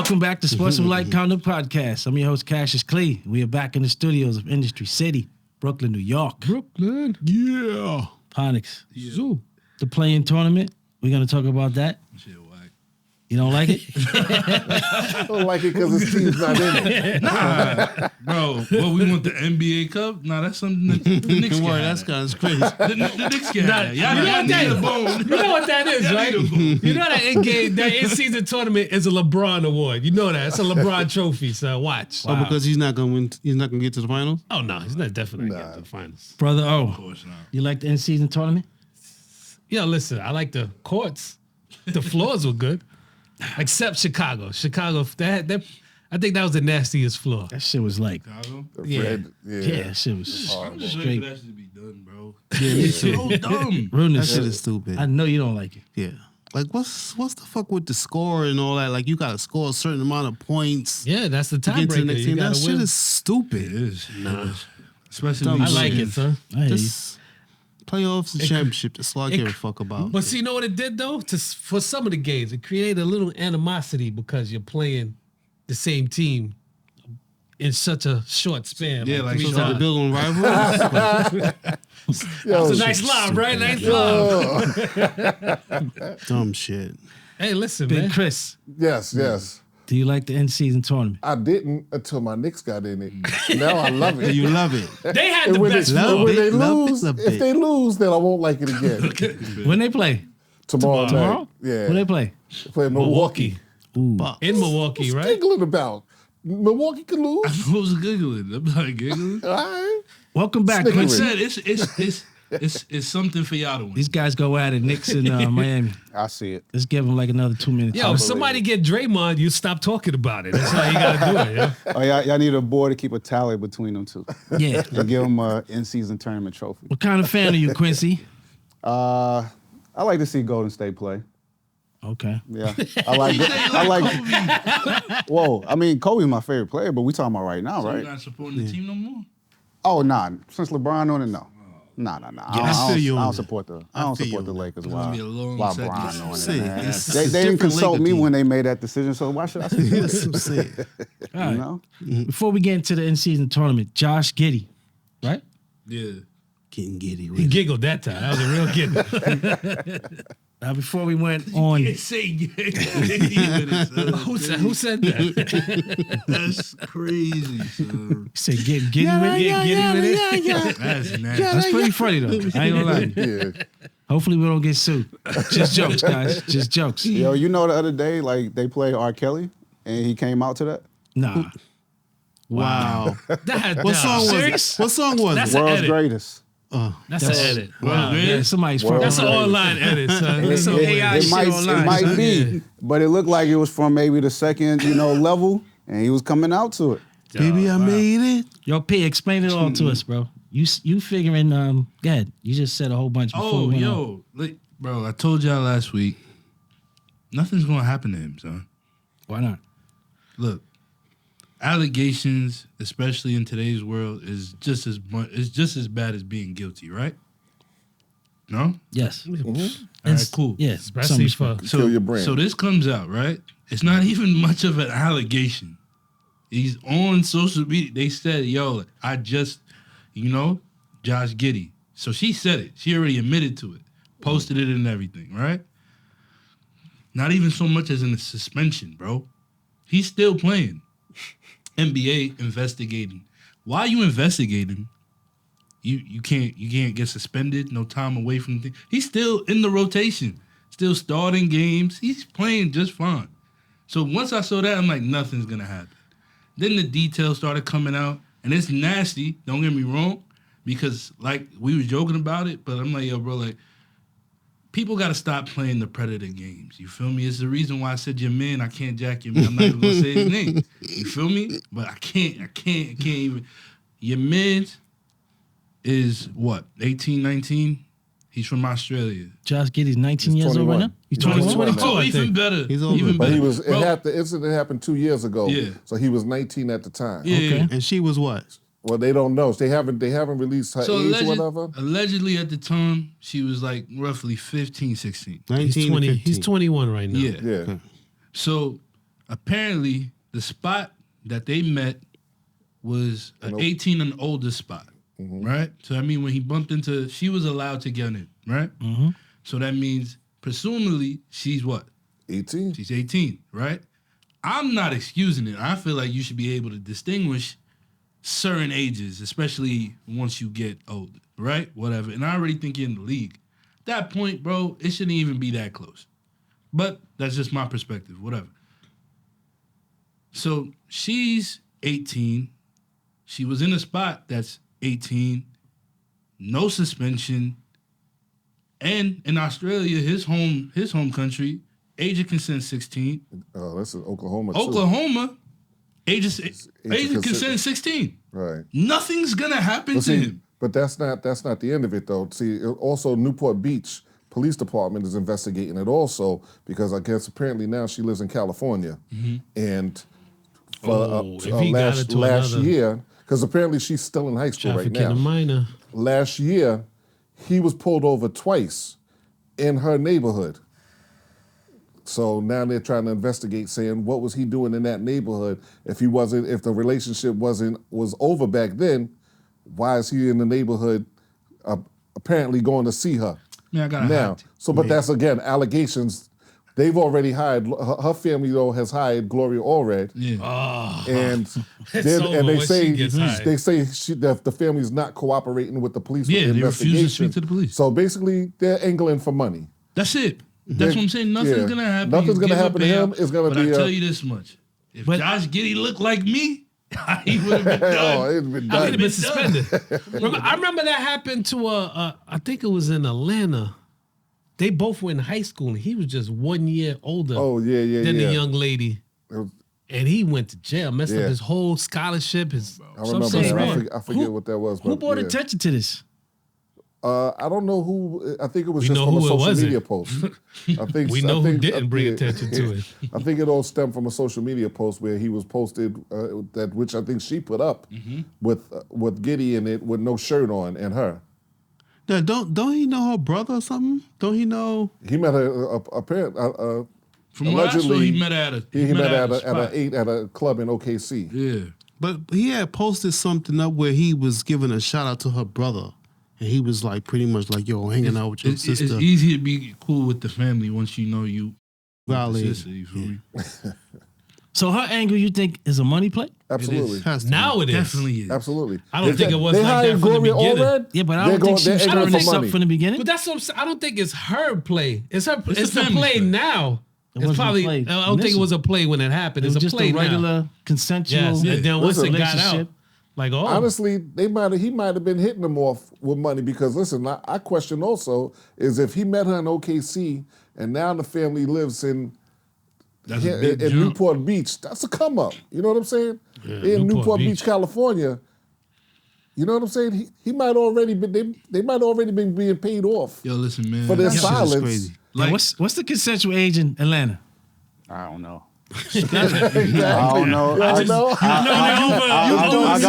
Welcome back to Sportsmanlike Conduct Podcast. I'm your host, Cassius Clay. We are back in the studios of Industry City, Brooklyn, New York. Brooklyn. Yeah. Ponix. Yeah. The play-in tournament. We're going to talk about that. Shit, whack. You don't like it? I don't like it because his team's not in it. Nah, bro. Well, we want the NBA Cup. Nah, that's something that the Knicks can have. That's kind of crazy. The Knicks can have. Y'all need a bone. You know what that is, right? You know that in-season tournament is a LeBron award. You know that. It's a LeBron trophy, so watch. Oh, because he's not going to win. He's not going to get to the finals? Oh, no. He's not definitely getting to the finals. Brother O, Of course not. you like the in-season tournament? Yo, listen, I like the courts. The floors were good. Except Chicago. Chicago, I think that was the nastiest floor. That shit was like, Chicago? Yeah. yeah, that shit was I'm just ready straight. for that shit to be done, bro. Yeah, It's so dumb. That Rudeness. shit is stupid. I know you don't like it. Yeah. Like, what's the fuck with the score and all that? Like, you got to score a certain amount of points Yeah, that's the to get to the tiebreaker. next You team. That gotta shit win. is stupid. It is. Nah. Especially Dumb I these like it, games. son. I hear you. Just playoffs and championship. That's all I give a fuck about. But see, you know what it did, though? For some of the games, it created a little animosity because you're playing the same team in such a short span. Yeah, like three So times. they're building rivals. Yo, That's a nice lob, right? Nice lob. Dumb shit. Hey, listen, Big man. Chris, yes. do you like the in-season tournament? I didn't until my Knicks got in it. Now I love it. You love it. They had And the when best they, floor. when they Love it, lose, love if it. they lose, then I won't like it again. When they play? Tomorrow Tomorrow? night. Yeah. When they play? They play Milwaukee. Ooh. In Milwaukee, What's right? giggling about? Milwaukee can lose. I was giggling. I'm not giggling. All right. Welcome back, Snickering. Quincy. I said it's something for y'all to win. These guys go at it, Knicks in Miami. I see it. Let's give them like another 2 minutes. Yo, if somebody get Draymond, you stop talking about it. That's how you gotta do it, yeah. Oh, y'all need a board to keep a tally between them two Yeah. and give them a in-season tournament trophy. What kind of fan are you, Quincy? I like to see Golden State play. Okay. Yeah, I like. Whoa, I mean, Kobe's my favorite player, but we talking about right now, So right? you're not supporting the team no more? Oh, nah. Since LeBron on it, no. Nah. I feel you I on don't that. support the. I I don't feel support you the on that. Lakers It's while gonna be a long while second. Bron on See, it, man. it's They a didn't different consult Laker me team. when they made that decision, so why should I support them? That's what I'm saying. All right. You know? Before we get into the in-season tournament, Josh Giddey, right? Yeah. Getting giddy with He it. giggled that time. That was a real giggle. Now, before we went on, Say Who said that? That's crazy, son. he said get giddy with it. Get giddy with it. That's nasty. That's pretty funny, though. I ain't gonna lie. Yeah. Hopefully we don't get sued. Just jokes, guys. Just jokes. Yo, you know the other day, like they played R. Kelly, and he came out to that. Nah. Wow. What song was serious? it? What song was That's it? an World's edit. greatest. That's an edit. Wow. Yeah, somebody's World fucking. That's an online edit, son. That's some AI shit online. It might son. be, but it looked like it was from maybe the second, level, and he was coming out to it. Baby, I made it. Yo, P, explain it all to us, bro. You figuring, go ahead. You just said a whole bunch before Oh, we went on. yo. Like, bro, I told y'all last week, nothing's going to happen to him, son. Why not? Look, allegations, especially in today's world, is just as bad as being guilty, right? No? Yes. All right, cool. Yes. Especially for Kill your brand. So this comes out, right? It's not even much of an allegation. He's on social media. They said, yo, I just, Josh Giddey. So she said it. She already admitted to it. Posted it and everything, right? Not even so much as in a suspension, bro. He's still playing. NBA investigating. Why are you investigating? You can't get suspended, no time away from the thing. He's still in the rotation, still starting games. He's playing just fine. So once I saw that, I'm like, nothing's gonna happen. Then the details started coming out, and it's nasty, don't get me wrong, because like we was joking about it, but I'm like, yo, bro, like, people gotta stop playing the predator games. You feel me? It's the reason why I said your man, I can't jack your man. I'm not even gonna say his name. You feel me? But I can't even. Your man is what, 18, 19? He's from Australia. Josh Giddey's 19 He's years old right 21. now? He's He's 21? 21. Oh, I even think. better. He's older. Even But better. he was. Bro, The incident happened 2 years ago. Yeah. So he was 19 at the time. yeah. Okay. And she was what? Well, they don't know. They haven't released her So age or whatever. allegedly at the time, she was like roughly 15, 16. 19 he's 20. to He's 15. 21 right now. Yeah. Yeah. So apparently the spot that they met was an 18 and older spot, right? So I mean, when he bumped into, she was allowed to get in, right? So that means, presumably, she's what? 18. She's 18, right? I'm not excusing it. I feel like you should be able to distinguish certain ages, especially once you get older, right? Whatever. And I already think you're in the league. At that point, bro, it shouldn't even be that close. But that's just my perspective, whatever. So she's 18. She was in a spot that's 18, no suspension. And in Australia, his home country, age of consent 16. Oh, that's in Oklahoma. Too. Oklahoma, age of consent 16. Right. Nothing's gonna happen to him. But that's not the end of it though. See, also Newport Beach Police Department is investigating it also because I guess apparently now she lives in California, and for last year, because apparently she's still in high school right now. A minor. Last year, he was pulled over twice in her neighborhood. So now they're trying to investigate, saying what was he doing in that neighborhood? If the relationship was over back then, why is he in the neighborhood? Apparently going to see her now. So, but that's again allegations. They've already hired her family though has hired Gloria Allred. Yeah. And they say that the family's not cooperating with the police. Yeah, with the they refuse to investigation. speak to the police. So basically, they're angling for money. That's it. That's what I'm saying. Nothing's gonna happen. Nothing's gonna happen to him. It's gonna be. But I tell you this much: if Josh Giddey looked like me, he would have been done. It'd been I done. would have been suspended. I remember that happened to I think it was in Atlanta. They both were in high school, and he was just 1 year older. Than the young lady, and he went to jail. Messed up his whole scholarship. I remember that. I forget what that was. Who brought attention to this? I don't know who. I think it was We just know from a who it social wasn't. media post. I think We know who didn't bring yeah. attention to it. I think it all stemmed from a social media post where he was posted which I think she put up with Giddey in it with no shirt on and her. Now, don't he know her brother or something? Don't he know? He met her apparently. From what I saw, he met at a club in OKC. Yeah. But he had posted something up where he was giving a shout out to her brother. And he was like pretty much like, yo, hanging out with your sister. It's easy to be cool with the family once you know you Violated. sister, you feel me? So her angle, you think, is a money play? Absolutely. Now it is. Definitely is. Absolutely. I don't think it was they like hired that from the Gloria beginning. Allred. Yeah, but I don't think she was they're stirring for this up money. from the beginning. But that's what I'm saying. I don't think it's her play. It's the family play play. now. It It's wasn't probably. a play I don't think it was a play when it happened. It was It's a just play a regular now. consensual Yes, and then once it got out, relationship. like Honestly, he might have been hitting them off with money because listen, I question also is if he met her in OKC and now the family lives in That's a big in jump. Newport Beach, that's a come up. You know what I'm saying? In Newport Beach, California. You know what I'm saying? He might already been. They might already been being paid off Yo, listen, man. for their That shit is silence. crazy. Like, what's the consensual age in Atlanta? I don't know. Exactly. I don't know. I know. I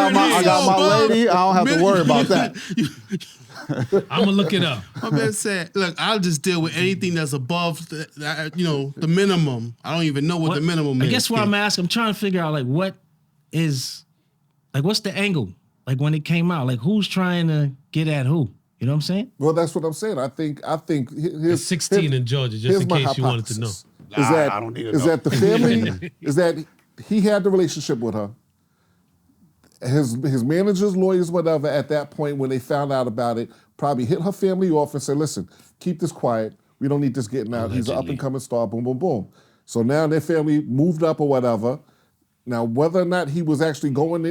got my lady. I don't have to worry about that. I'm gonna look it up. My man said, look, I'll just deal with anything that's above the minimum. I don't even know what the minimum is. I guess what I'm asking, I'm trying to figure out what's the angle? Like when it came out, like who's trying to get at who? You know what I'm saying? Well, that's what I'm saying. I think It's 16 in Georgia, just in case you wanted to know. I don't need to know. That the family is that he had the relationship with her. His managers, lawyers, whatever, at that point when they found out about it, probably hit her family off and said, listen, keep this quiet. We don't need this getting out. He's an up-and-coming star, boom, boom, boom. So now their family moved up or whatever. Now, whether or not he was actually going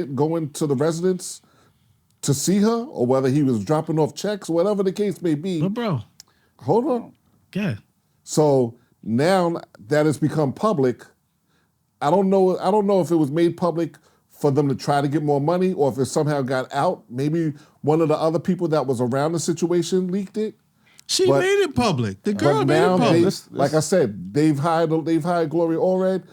to the residence to see her or whether he was dropping off checks, whatever the case may be. But bro, Hold on. yeah. So now that it's become public, I don't know if it was made public for them to try to get more money or if it somehow got out. Maybe one of the other people that was around the situation leaked it. She But- made it public. The girl But made now, it public. like I said, they've hired Gloria Allred.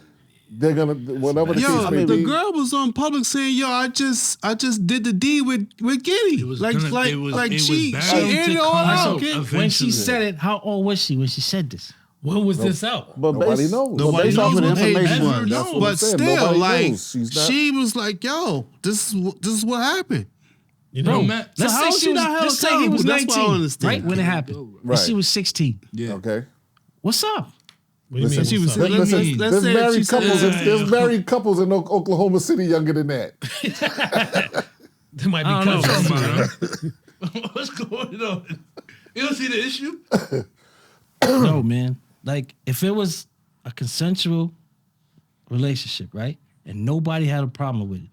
They're gonna whatever the case may the be. girl was on public saying, "Yo, I just did the deed with Giddey." It was Like gonna- like it was- like it was she bound aired to it all come out. out Okay? eventually. When she said it, how old was she when she said this? When was this out? But Nobody knows. Nobody based off knows of the what age information. was. That's what I'm But saying. still, Nobody like, knows. She's not- she was like, yo, this is what happened. You know, Matt. So Let's how say is she she was, not held let's say he was accountable? That's what I 19, understand. right, when it happened. Right. And she was 16. Yeah. Okay. What's up? what do you Listen, mean? she was what's up? saying- Listen, Let's there's say married she said- couples. Yeah. There's married couples in Oklahoma City younger than that. There might I be don't know. cousins. What's going on? You don't see the issue? No, man. Like, if it was a consensual relationship, right, and nobody had a problem with it,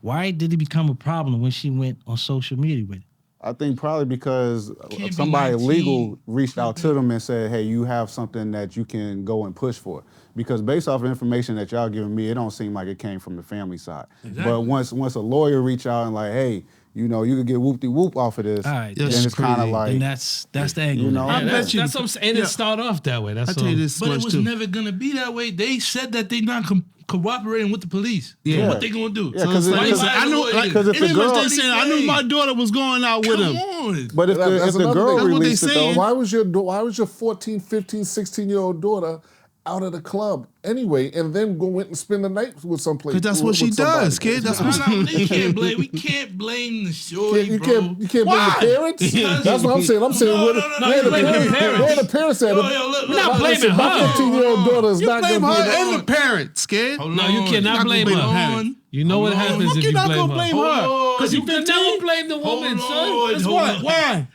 why did it become a problem when she went on social media with it? I think probably because Can't be somebody 19. legal reached out to them and said, hey, you have something that you can go and push for. Because based off of information that y'all giving me, it don't seem like it came from the family side. Exactly. But once a lawyer reach out and like, hey, you know, you could get whoop-de-whoop off of this, All right, then that's it's kind of crazy. like, And that's the angle. You know, there. I bet That's you- what I'm saying. And yeah. it started off that way. That's I tell you this But it much was too. never gonna be that way. They said that they not cooperating with the police. Yeah. So what they gonna do? Yeah, So it's 'cause like, it- I knew, like, Because if the pretty much girl- they saying, I knew my daughter was going out with Come him. on. but if That's the another girl thing. That's what they released it though, saying. Why was your 14, 15, 16-year-old daughter out of the club anyway, and then went and spend the night with someplace? Because that's what she does, kid. That's what We can't blame the shorty, You bro. can't blame the parents. Because- That's what I'm saying. I'm saying No, where no, the- no, where you the blame the parents- parents. where the parents at. Yo, look, We're not look, blaming listen, her. My 15-year-old daughter is You not blame going to her be and there. the parents, kid. Hold No, you on. cannot Not blame gonna blame her. the parents. You know what Hold on. happens Fuck, if you're you not blame gonna her. blame Hold her. on. Because You you can 15? never blame the woman, son. That's Hold what? on. Why?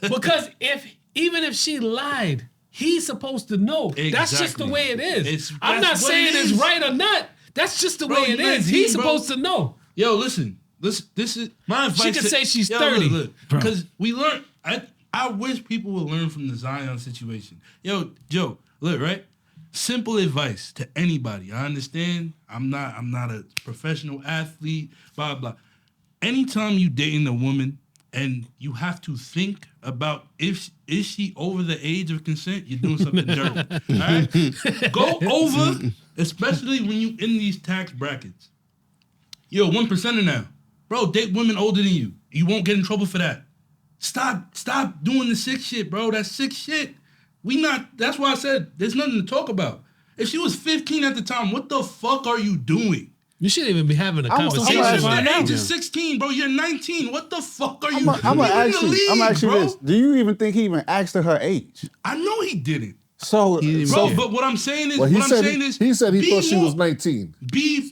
Because even if she lied, he's supposed to know. That's just the Exactly. way it is. I'm that's not what saying it it's is. right or not. That's just the Bro, way it you're is. 19, He's bro. supposed to know. Yo, listen. This is my advice. She can say she's 30. Look, because we learn. I wish people would learn from the Zion situation. Yo, Joe, look, right? Simple advice to anybody. I understand. I'm not a professional athlete. Blah blah. Anytime you dating a woman and you have to think about is she over the age of consent, you're doing something dirty. All right? Go over, especially when you in these tax brackets. You're a 1%er now. Bro, date women older than you. You won't get in trouble for that. Stop doing the sick shit, bro. That's sick shit. That's why I said there's nothing to talk about. If she was 15 at the time, what the fuck are you doing? You shouldn't even be having a I'm- conversation. I'm Age asking- about is it. the age is 16, bro. You're 19. What the fuck are you doing? I'm You're in the league, actually bro. this. Do you even think he even asked her age? I know he didn't. So, Bro, but what I'm saying is, Well, he said he be thought she more- was 19. Be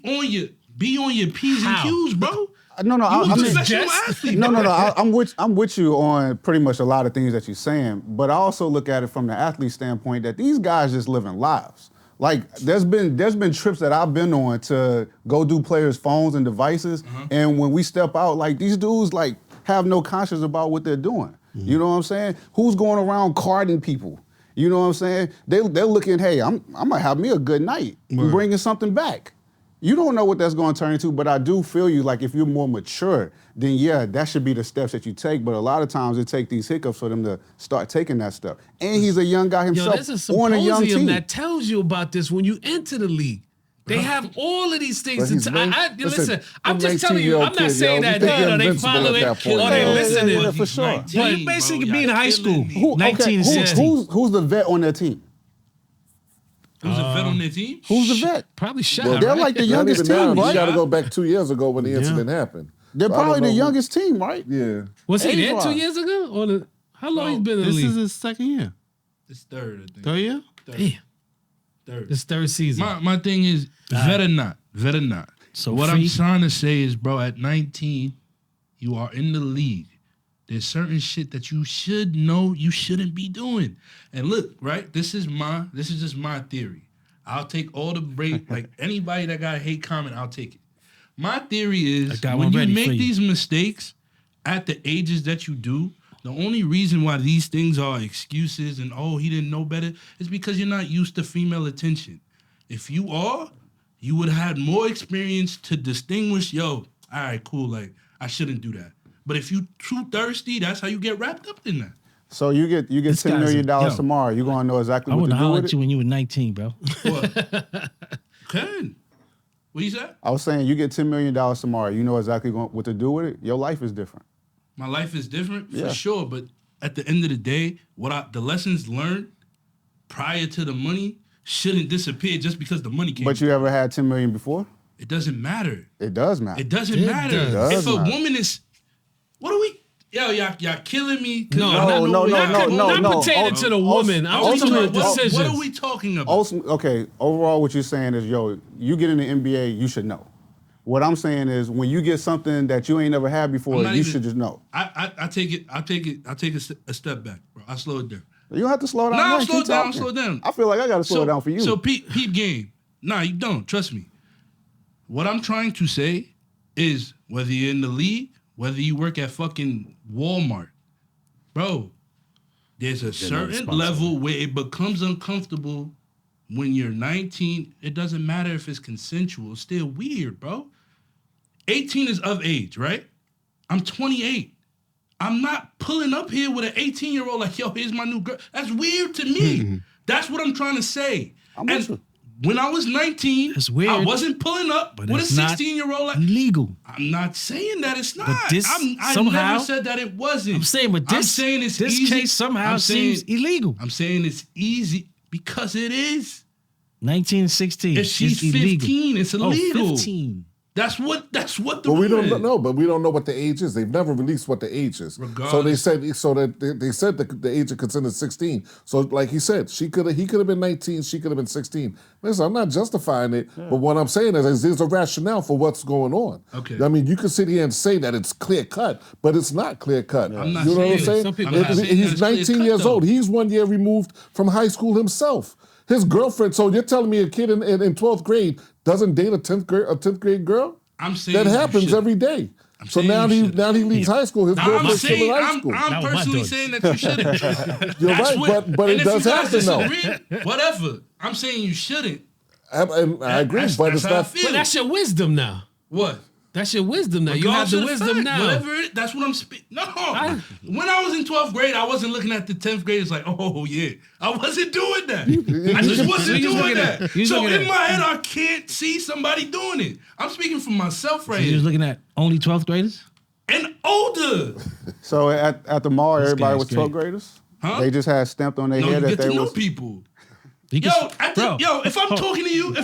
on your P's and How? Q's, bro. no, You I a mean, professional athlete. no. bro. I'm with you on pretty much a lot of things that you're saying, but I also look at it from the athlete standpoint that these guys just living lives. Like there's been trips that I've been on to go do players' phones and devices, and when we step out, like these dudes like have no conscience about what they're doing. You know what I'm saying? Who's going around carding people? You know what I'm saying? They're looking, hey, I'm gonna have me a good night. We're bringing something back. You don't know what that's going to turn into, but I do feel you, like if you're more mature, then yeah, that should be the steps that you take. But a lot of times it takes these hiccups for them to start taking that step. And he's a young guy Yo, himself there's a on a young symposium team. that tells you about this when you enter the league. They have all of these things. But he's listen, I'm a just telling you, 19-year-old I'm not kid, saying yo. that You think you're they invincible follow at it that point, or they yo. listening. Yeah, for sure. Well, you basically being in high school. 19 Okay, to 16. who's the vet on their team? Who's a vet on their team? Who's the vet? Probably shot. Well, They're right? like the Not youngest even now. team, You right? got to go back 2 years ago when the incident happened. They're So I don't probably the know who- youngest team, right? Yeah. Was he there age-wise. 2 years ago? Or how long he's been in the This is league? his second year. It's third, I think. Third year? Damn, Third. this third season. My thing is vet or not. So what free? I'm trying to say is, bro, at 19, you are in the league. There's certain shit that you should know you shouldn't be doing. And look, right? This is just my theory. I'll take all the break. Like anybody that got a hate comment, I'll take it. My theory I is got when one you ready make for you. these mistakes at the ages that you do, the only reason why these things are excuses and oh, he didn't know better is because you're not used to female attention. If you are, you would have had more experience to distinguish, yo, all right, cool, like I shouldn't do that. But if you too thirsty, that's how you get wrapped up in that. So you get This $10 million guy's a- yo. tomorrow. You're gonna know exactly I what would to have do hollered with at you it. when you were 19, bro. What? Can. What you said? I was saying you get $10 million tomorrow. You know exactly what to do with it. Your life is different. My life is different for Yeah. sure, but at the end of the day, the lessons learned prior to the money shouldn't disappear just because the money came. But you ever had $10 million before? It doesn't matter. It does matter. It doesn't matter. Does if a matter. woman is, what are we? Yo, y'all killing me. No. Not pertaining to the woman. I'm just talking about decisions. What are we talking about? Okay, overall, what you're saying is, you get in the NBA, you should know. What I'm saying is, when you get something that you ain't never had before, you should just know. I take a step back, bro. I slow it down. You don't have to slow it down. No, I'm slow down. I feel like I got to slow it down for you. So peep game. Nah, you don't. Trust me. What I'm trying to say is, whether you're in the league, whether you work at fucking Walmart, bro, there's a certain level where it becomes uncomfortable when you're 19. It doesn't matter if it's consensual. It's still weird, bro. 18 is of age, right? I'm 28. I'm not pulling up here with an 18-year-old like, yo, here's my new girl. That's weird to me. That's what I'm trying to say. When I was 19, it's weird. I wasn't pulling up with a 16-year-old. Like, illegal. I'm not saying that it's not. But this I never said that it wasn't. I'm saying, but this case somehow seems illegal. I'm saying it's easy because it is. 19 and 16. If she's 15, it's illegal. 15. That's what the But we rule don't is. know. But we don't know what the age is. They've never released what the age is. Regardless. So they said the age of consent is 16. So like he said, he could have been 19. She could have been 16. Listen, I'm not justifying it, but what I'm saying is there's a rationale for what's going on. Okay. I mean, you can sit here and say that it's clear cut, but it's not clear cut. I'm not you know what I'm saying saying? it. I'm not saying He's that it's 19 years though. old. He's 1 year removed from high school himself. His girlfriend. So you're telling me a kid in 12th grade doesn't date a 10th grade girl? I'm saying that happens every day. So now he leaves high school. His girlfriend's still in high school. I'm personally saying that you shouldn't. You're right, but it does happen though. Whatever. I'm saying you shouldn't. I agree, but it's not. But that's your wisdom now. What? That's your wisdom now. You have the wisdom now. Whatever it is, that's what I'm speaking. No. When I was in 12th grade, I wasn't looking at the 10th graders like, oh, yeah. I wasn't doing that. I just wasn't doing that. So in my head, I can't see somebody doing it. I'm speaking for myself right here. You're looking at only 12th graders? And older. So at the mall, everybody was 12th graders? Huh? They just had stamped on their head you that get to they know was... people. If I'm talking to you,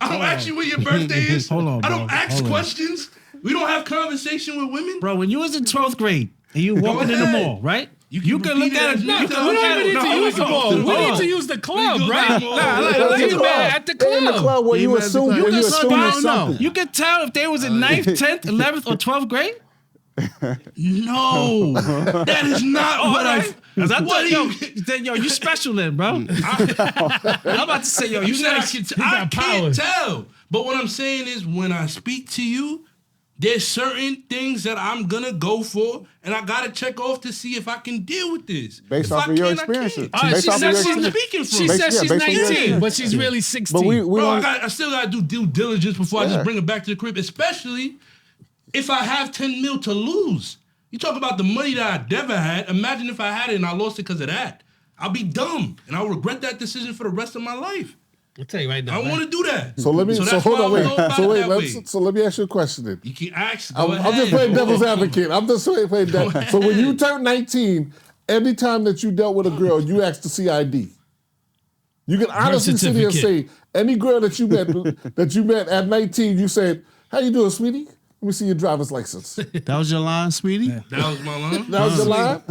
I don't ask you what your birthday is. Hold on, I don't bro. ask questions. We don't have conversation with women. Bro, when you was in 12th grade and you walking in the mall, right? You can look at it. We don't even need to use the ball. We need to use the club, right? At the club. In the club where you assume you're assuming something. You can tell if they was in 9th, 10th, 11th, or 12th grade. No, that is not what I. Cause I thought, yo, you special then, bro. I'm about to say, yo, you said I can't powers. tell. But what I'm saying is, when I speak to you, there's certain things that I'm gonna go for, and I gotta check off to see if I can deal with this. Based off of your experiences. She said she's 19, but she's really 16. But Bro, I still gotta do due diligence before I just bring her back to the crib, especially if I have 10 mil to lose. You talk about the money that I never had. Imagine if I had it and I lost it because of that. I'll be dumb, and I'll regret that decision for the rest of my life. I'll tell you right now. I don't want to do that. So let me. So hold on, wait. So let me ask you a question then. You can ask. I'm just playing devil's advocate. I'm just playing that. So when you turn 19, every time that you dealt with a girl, you asked to see ID. You can honestly sit here and say any girl that you met at 19, you said, "How you doing, sweetie? Let me see your driver's license." That was your line, sweetie? That was my line? That was your line?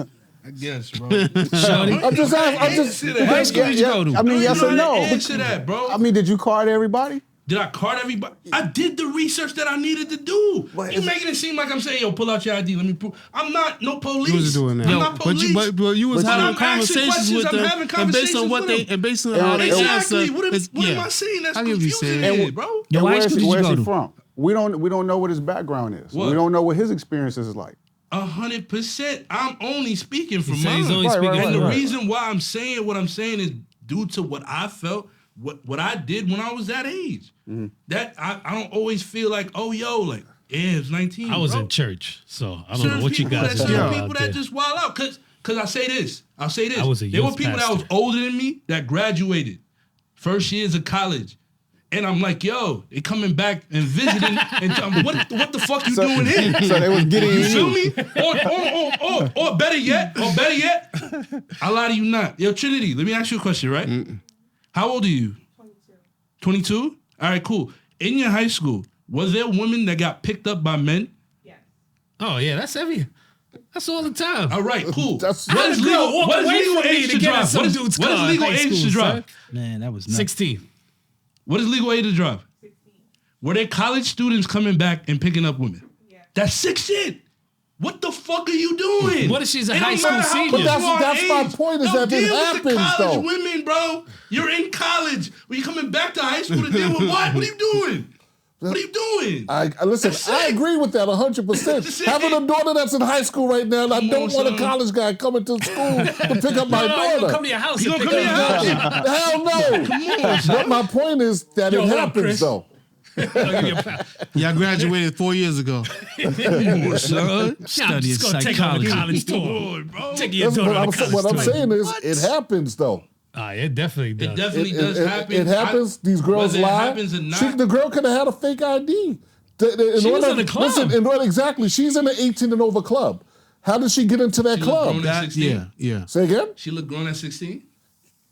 I guess, bro. I'm just high school did you go to? I mean, yes or no? Answer that, bro. I mean, did you card everybody? Did I card everybody? I did the research that I needed to do. You making it seem like I'm saying, yo, pull out your ID. Let me prove. I'm not no police. You was doing that. I'm not police. But you was having I'm asking conversations with them. I'm having conversations And based on how they Exactly. answer. What am I saying? That's I get what you're confusing saying. here, bro. Yo, Where's high school did you go he to? from? We don't know what his background is. What? We don't know what his experiences is like. 100%. I'm only speaking from He's mine. only speaking And from the mine. reason why I'm saying what I'm saying is due to what I felt, what I did when I was that age. Mm-hmm. That I don't always feel like, oh, yo, like, yeah, it's 19. I was bro. in church, so I don't Certain know what you guys are people doing that, out people there. that just wild out. Cause I'll say this. I was a there were youth people that was pastor. older than me that graduated first years of college. And I'm like, yo, they coming back and visiting, and what the fuck you doing here? So they was getting You feel me? Or better yet, I lie to you not. Yo, Trinity, let me ask you a question, right? How old are you? 22? All right, cool. In your high school, was there women that got picked up by men? Yes. Oh yeah, that's all the time. All right, cool. That's- What is legal age to drive? What is legal age to drive? Man, that was nuts. 16. What is legal age to drive? 16. Were there college students coming back and picking up women? Yeah. That's sick shit. What the fuck are you doing? What if she's a It high don't school matter how senior? much But you are that's my age. point, is Don't that it deal with happens, the college though. women, bro. You're in college. When you coming back to high school to deal with what? What are you doing? What are you doing? Listen, That's I it. agree with that 100%. That's it. Having a daughter that's in high school right now, and I Come don't on, want a son. college guy coming to school to pick up my No, he's gonna daughter. come to your house. He and gonna pick come to up your your house. Hell no. But my point is that Yo, it hold up, happens, Chris. though. I'll give you a pound. Yeah, I graduated 4 years ago. Son. Yeah, I'm Studying just gonna take her on a psychology. college tour. Lord, bro. Take your That's daughter what on a I'm, college what I'm tour. saying is, it happens, though. It definitely does. It definitely It- does it- happen. It happens. These girls whether it lie. happens or not. The girl could have had a fake ID. She was in the club. Listen, exactly. She's in the 18 and over club. How did she get into that She club? looked grown at 16. Yeah. Say again? She looked grown at 16.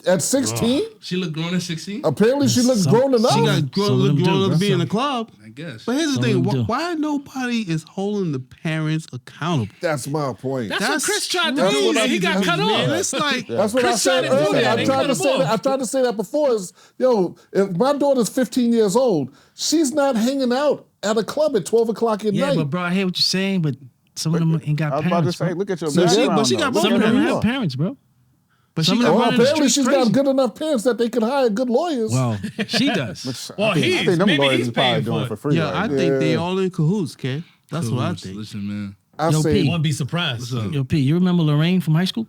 At 16? She looked grown at 16. Apparently she looks Some- grown enough. She got Some grown, of look them do, grown up bro. to be in the club. I guess. But here's the Some thing: of them do. why nobody is holding the parents accountable? That's my point. That's what Chris tried to that's do, what man. I- He got cut Man, off. it's like That's what I Chris said tried to do earlier. that. I They tried cut to him say that. off. I tried to say that before. Is if my daughter's 15 years old, she's not hanging out at a club at 12 o'clock at Yeah, night. but bro, I hear what you're saying, but some of them ain't got I was parents. about to say, bro. look at your So she- background. but she got though. both Some of Yeah, them yeah. have parents, bro. But Some she of them Well, running the apparently streets she's got crazy. good enough parents that they can hire good lawyers. Well, she does. Well, I think them maybe lawyers he's is probably paying doing for it for it. free. Yeah, I right? think they Yeah. all in cahoots, K. That's what I think. Listen, man. I Yo, say, P. Won't be surprised. What's up? Yo, P, you remember Lorraine from high school?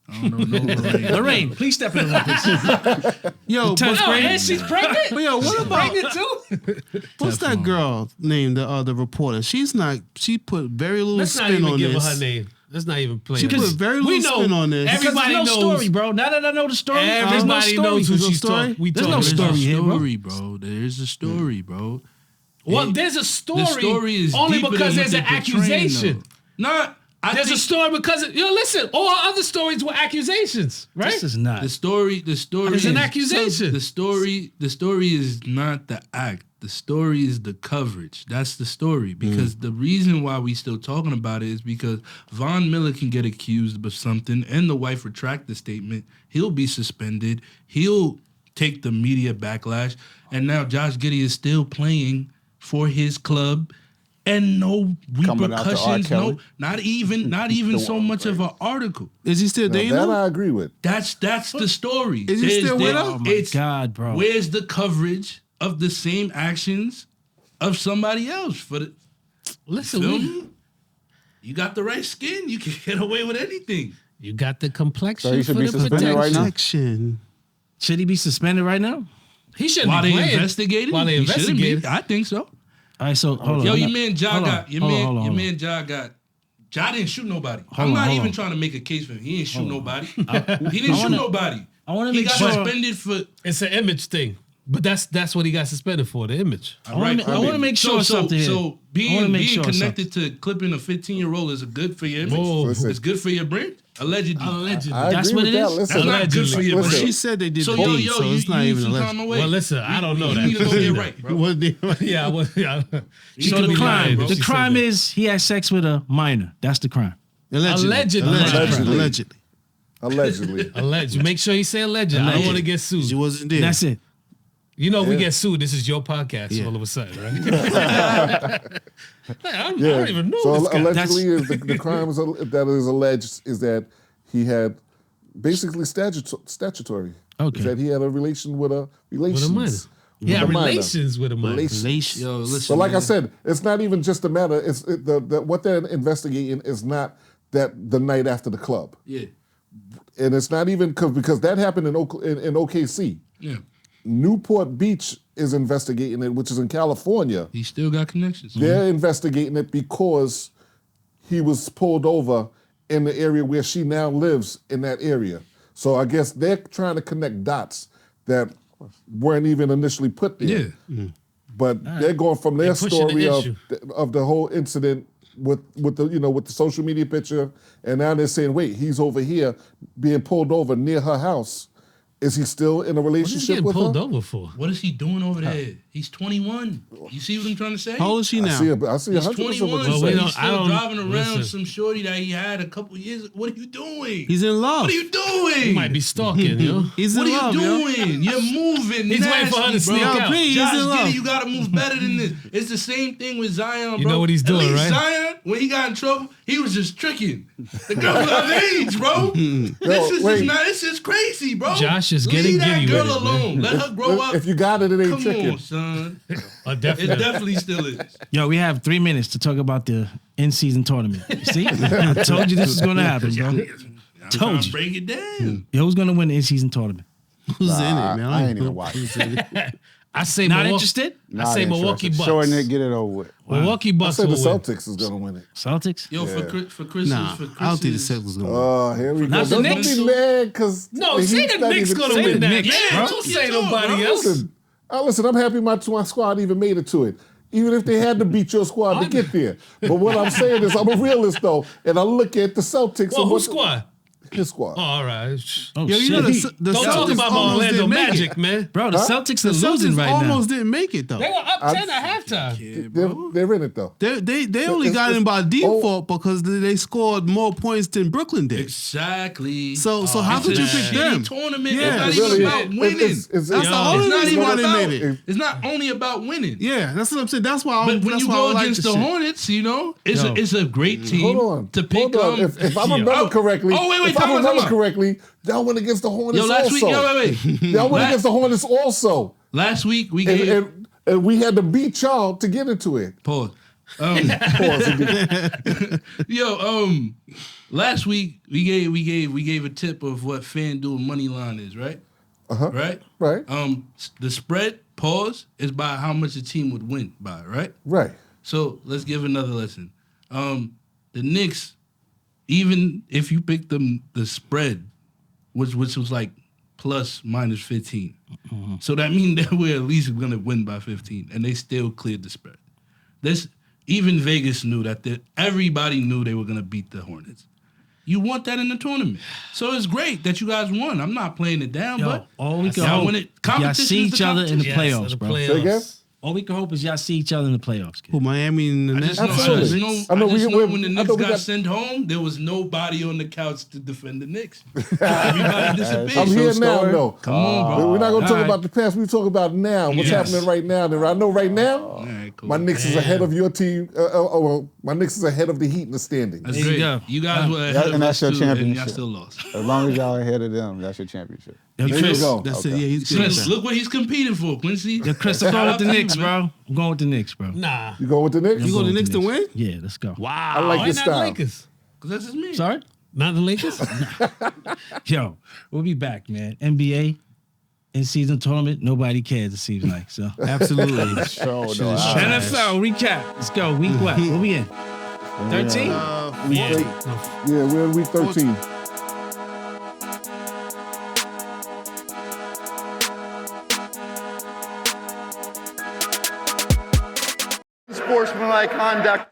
I don't know. Lorraine. Lorraine, please step in the room. Yo, tenth but, Oh, and she's pregnant? but yo, what about Pregnant too? what's that girl named the reporter? She's not. She put very little Let's not spin even on give her this. her name. Let's not even play She it. put very little spin on this. Everybody There's no knows. story, bro. Now that I know the story, there's no Everybody story. knows who There's no she's story? talking. We There's no talking story about. here, bro. bro. There's a story, bro. Well, there's a story. The story is only deeper because than what there's an they're portraying, accusation. though. Nah, I There's think a story because listen, all other stories were accusations, right? This is not. the story. There's is an accusation. The story is not the act. The story is the coverage. That's the story. Because the reason why we still talking about it is because Von Miller can get accused of something and the wife retract the statement. He'll be suspended. He'll take the media backlash. And now Josh Giddey is still playing for his club. And no Coming out to R. repercussions, Kelly. not even so much of an article. Is he still now dating that her? I agree with. That's the story. Is he still with her? Oh my God, bro. Where's the coverage of the same actions of somebody else? For the Listen, feel me? You got the right skin. You can get away with anything. you got the complexion So he should for be the suspended protection. right now? Protection. Should he be suspended right now? He shouldn't While be they playing. investigating, While they he shouldn't be. investigating. I think so. All right, so hold on. Yo, I'm your not- man Ja hold on, got your hold on, man hold on, your hold on. man Ja got. Ja didn't shoot nobody. Hold I'm on, not hold even on. trying to make a case for him. He didn't shoot nobody. He I didn't shoot wanna- nobody. I wanna He make got sure- suspended for. It's an image thing. But that's what he got suspended for, the image. I wanna make sure something here. So I wanna being make sure connected to clipping a 15-year-old is good for your image. Whoa. It's good for your brand. Allegedly. Allegedly. I That's agree what with it that. is? Listen, That's not good for your Well, brand. she said they did So the yo, deed, yo, so you it's not need even some alleged. time away. Well, listen, I don't know You that. need to go get right, bro. Yeah, well, yeah. She So could the be crime, lying, bro. the She said crime that. is he had sex with a minor. That's the crime. Allegedly. Allegedly. allegedly. Alleged. Make sure you say alleged. I don't Alleged. want to get She sued. wasn't there. That's it. You know, we Yeah. get sued. This is your podcast Yeah. all of a sudden, right? I don't even know So this guy. allegedly, is the crime is, that is alleged is that he had basically statutory. Okay. Is that he had a relation with a relations. With a minor. Yeah, with a minor. relations with a minor. Relations. Yo, listen. So, like I man. said, it's not even just a matter. It's what they're investigating is not that the night after the club, Yeah. and it's not even because that happened in OKC. Yeah. Newport Beach is investigating it, which is in California. He still got connections. They're investigating it because he was pulled over in the area where she now lives in that area. So I guess they're trying to connect dots that weren't even initially put there. Yeah. But they're going from their story of the whole incident with the social media picture, and now they're saying, wait, he's over here being pulled over near her house. Is he still in a relationship with her? What is he getting pulled over for? What is he doing over there? He's 21. You see what I'm trying to say? How old is she now? I see He's 100% 21. what So you're saying. he's still driving around some shorty that he had a couple years. What are you doing? He's in love. What are you doing? He might be stalking, yo. He's in love, What are you yo. doing? You're moving. He's waiting for her to sneak out. Please, Josh he's in love. Giddey, you gotta move better than this. It's the same thing with Zion, bro. You know what he's doing, At least right? Zion, when he got in trouble, he was just tricking. The girl was underage, bro. This is crazy, bro. Josh is getting Leave that giddy girl with it, alone. man. Let her grow up. If you got it, it ain't Come chicken. on, son. It Definitely. definitely still is. Yo, we have 3 minutes to talk about the in-season tournament. You see? I told you this was going to happen, bro. Told you. Break it down. Yo, who's going to win the in-season tournament? Who's in it, man? I ain't even watching. I say Not Milwaukee. interested? I say Milwaukee Bucks. Shorten it, get it over with. Milwaukee I Bucks said the will win. Celtics is going to win it. Celtics? Yo, for Chris's, Nah, I don't think the Celtics gonna win. Oh, here we go. Not the Don't Knicks? be mad because No, say the Knicks gonna win that. Knicks, Man, bro. don't say Bro. nobody else. Listen, I'm happy my squad even made it to it. Even if they had to beat your squad to get there. But what I'm saying is I'm a realist, though, and I look at the Celtics. Well, and whose squad? His squad. Oh, all right. Oh, Yo, shit. you know the Don't talk Celtics about my almost Orlando didn't make Magic, it. man. Bro, the Celtics The are losing Celtics right almost now. didn't make it though. They were up 10 at halftime. They're in it, though. They only got in by default because they scored more points than Brooklyn did. Exactly. So how could you pick them? Tournament. Yeah. It's It not really even about is. winning. It's That's the It's only not reason even why they about. made it. It's not only about winning. Yeah, that's what I'm saying. That's why. But when that's you why go I like against this the shit. Hornets, it's a great team Hold on. to pick. Hold on. If I remember correctly, wait, if I time remember out. correctly, y'all went against the Hornets Yo, last also. week, wait. Y'all went against the Hornets also. Last week we gave And we had to beat y'all to get into it. pause. Pause. Last week we gave a tip of what FanDuel money line is, right? Right? Right. The spread, pause, is by how much the team would win by, right? Right. So let's give another lesson. The Knicks, even if you pick them the spread, which was like plus minus 15. So that means that we're at least gonna win by 15, and they still cleared the spread. Even Vegas knew that everybody knew they were gonna beat the Hornets. You want that in the tournament, so it's great that you guys won. I'm not playing it down, Yo, but all we can y'all hope, win it. y'all Competition see is each other in the Yes, playoffs, the bro. Say again? All we can hope is y'all see each other in the playoffs, kid. Who, Miami and the I Nets? just know, Absolutely. I know when the I Knicks know we got got- sent home, there was nobody on the couch to defend the Knicks. Everybody disappeared. I'm here now, story. though. Come on, bro. We're not going to talk All right. about the past. We talk about now. What's Yes. happening right now. And I know right now, All right, cool. my Knicks is ahead of your team. My Knicks is ahead of the Heat in the standings. That's There you great. go. You guys were ahead of and us that's your too, and y'all championship. still lost. As long as y'all ahead of them, that's your championship. Yo, There you Chris, go. That's it. Yeah, he's good. Chris, look what he's competing for, Quincy. Yo, Chris, I'm going with the Knicks, bro. I'm going with the Knicks, bro. Nah. You going with the Knicks? You go to the Knicks to win? Yeah, let's go. Wow. I like Why your not style. Lakers? Because that's just me. Sorry? Not the Lakers? Yo, we'll be back, man. NBA in-season tournament, nobody cares, it seems like. So, Absolutely. So, NFL recap. Let's go. Week what? What we in? 13? Yeah, we're in week 13. Sportsmanlike Conduct